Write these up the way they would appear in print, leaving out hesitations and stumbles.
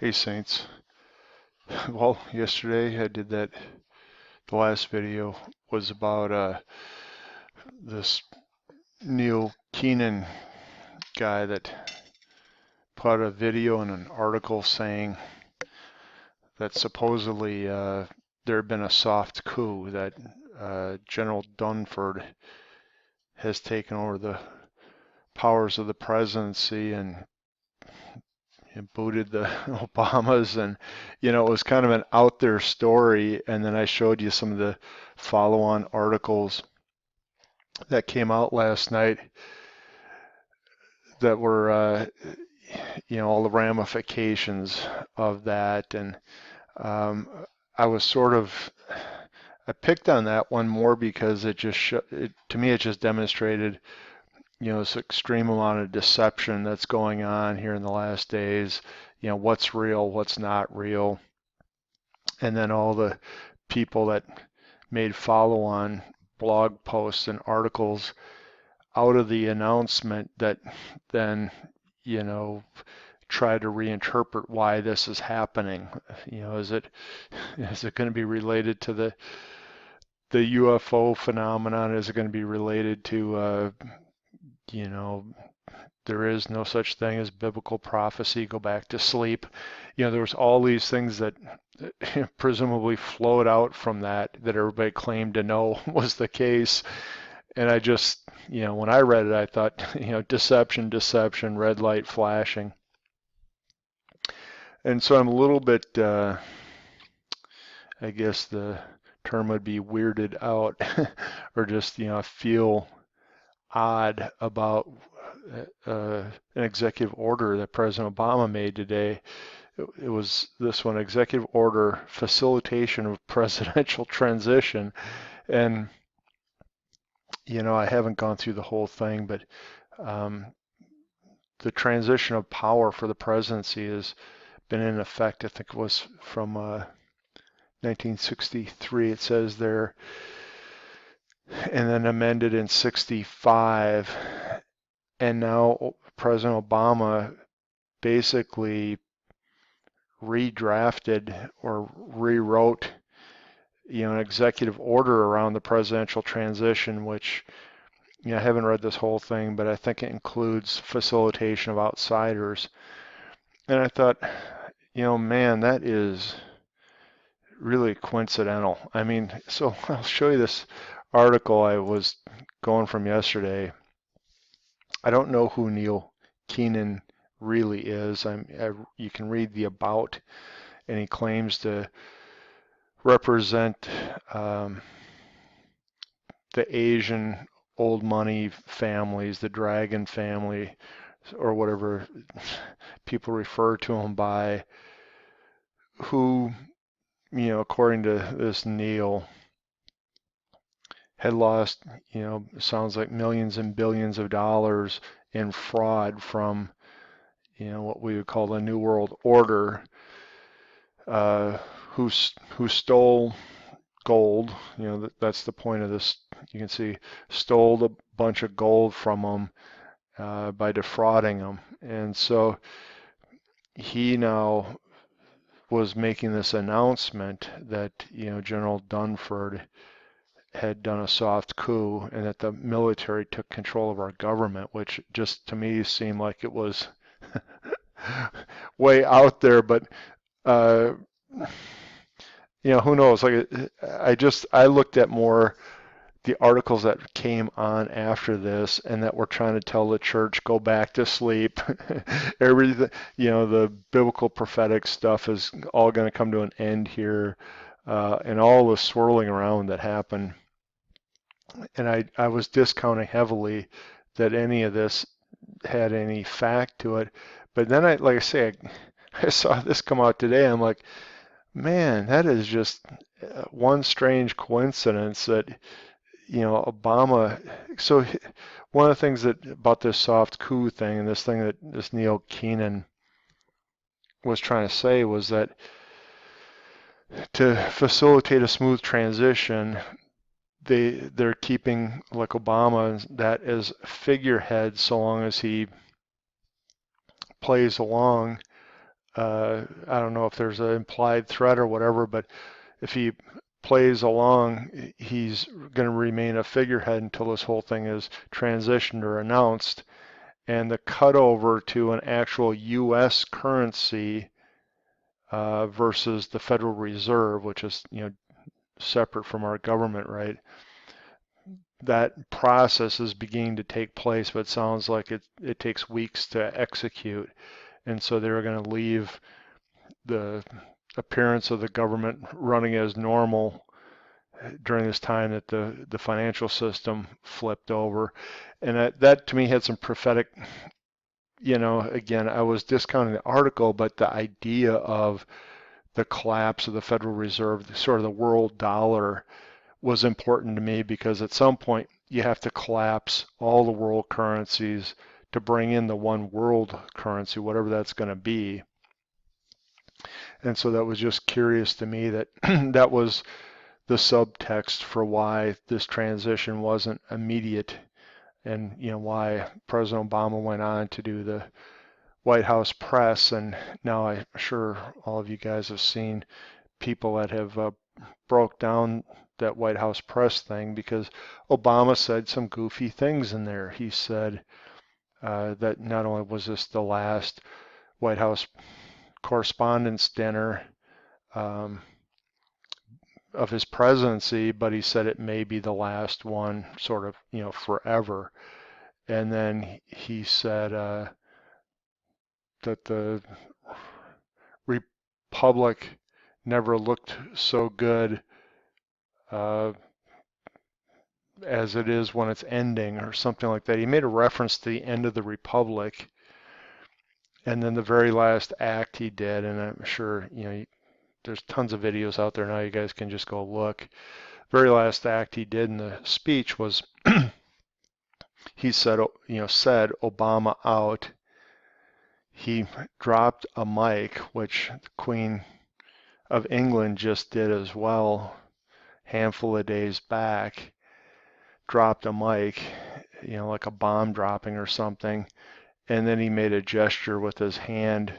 Hey Saints. Well, yesterday I did that. The last video was about this Neil Keenan guy that put out a video and an article saying that supposedly there had been a soft coup, that General Dunford has taken over the powers of the presidency and booted the Obamas, and it was kind of an out there story. And then I showed you some of the follow-on articles that came out last night that were all the ramifications of that. And um, I was sort of I picked on that one more because to me it just demonstrated this extreme amount of deception that's going on here in the last days. What's real, what's not real, and then all the people that made follow-on blog posts and articles out of the announcement that then you know try to reinterpret why this is happening. Is it going to be related to the UFO phenomenon? Is it going to be related to you know there is no such thing as biblical prophecy, go back to sleep? There was all these things that presumably flowed out from that everybody claimed to know was the case. And I just, when I read it, I thought, deception, deception, red light flashing. And so I'm a little bit, I guess the term would be weirded out, or just, feel odd about an executive order that President Obama made today. It was this one, executive order, facilitation of presidential transition. And, I haven't gone through the whole thing, but um, the transition of power for the presidency has been in effect. I think it was from 1963, it says there, and then amended in 65. And now President Obama basically redrafted or rewrote, an executive order around the presidential transition, which, I haven't read this whole thing, but I think it includes facilitation of outsiders. And I thought, man, that is really coincidental. I mean, so I'll show you this article I was going from yesterday. I don't know who Neil Keenan really is. You can read the about, and he claims to represent the Asian old money families, the Dragon family, or whatever people refer to him by, who, according to this Neil, had lost, sounds like millions and billions of dollars in fraud from, what we would call the New World Order, uh, who stole gold. That's the point of this. You can see stole a bunch of gold from them by defrauding them. And so he now was making this announcement that, General Dunford had done a soft coup and that the military took control of our government, which just to me seemed like it was way out there. But uh, who knows? Like I looked at more the articles that came on after this and that were trying to tell the church go back to sleep. Everything, the biblical prophetic stuff is all going to come to an end here, and all the swirling around that happened. And I was discounting heavily that any of this had any fact to it. But then like I say, I saw this come out today. I'm like, man, that is just one strange coincidence that, Obama. So one of the things that about this soft coup thing and this thing that this Neil Keenan was trying to say was that to facilitate a smooth transition, they're keeping, like Obama, that as figurehead so long as he plays along. I don't know if there's an implied threat or whatever, but if he plays along, he's going to remain a figurehead until this whole thing is transitioned or announced. And the cutover to an actual U.S. currency versus the Federal Reserve, which is separate from our government, right? That process is beginning to take place, but it sounds like it takes weeks to execute. And so they're going to leave the appearance of the government running as normal during this time that the financial system flipped over. And that to me had some prophetic, again, I was discounting the article, but the idea of the collapse of the Federal Reserve, sort of the world dollar, was important to me because at some point you have to collapse all the world currencies to bring in the one world currency, whatever that's going to be. And so that was just curious to me that that was the subtext for why this transition wasn't immediate, and why President Obama went on to do the White House press. And now I'm sure all of you guys have seen people that have broke down that White House press thing, because Obama said some goofy things in there. He said that not only was this the last White House correspondence dinner of his presidency, but he said it may be the last one, sort of, forever. And then he said that the Republic never looked so good as it is when it's ending, or something like that. He made a reference to the end of the Republic. And then the very last act he did, and I'm sure, there's tons of videos out there now, you guys can just go look. Very last act he did in the speech was he said Obama out. He dropped a mic, which the Queen of England just did as well, handful of days back. Dropped a mic, like a bomb dropping or something, and then he made a gesture with his hand,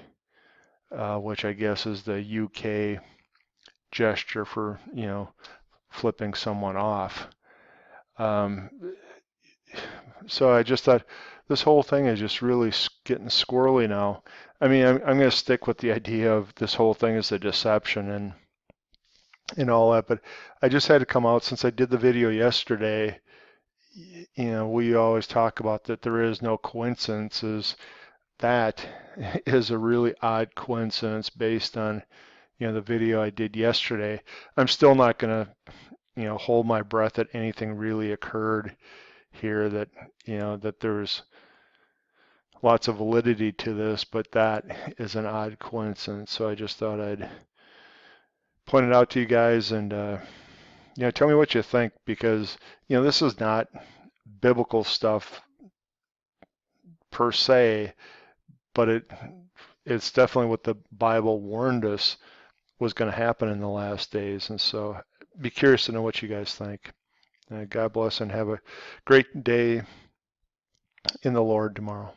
which I guess is the UK gesture for, flipping someone off. So I just thought this whole thing is just really getting squirrely now. I mean, I'm going to stick with the idea of this whole thing is a deception and all that, but I just had to come out since I did the video yesterday. We always talk about that there is no coincidences. That is a really odd coincidence based on, the video I did yesterday. I'm still not going to, hold my breath that anything really occurred here, that, that there's lots of validity to this, but that is an odd coincidence. So I just thought I'd point it out to you guys, and, tell me what you think, because, this is not biblical stuff per se, but it's definitely what the Bible warned us was going to happen in the last days. And so be curious to know what you guys think. God bless and have a great day in the Lord tomorrow.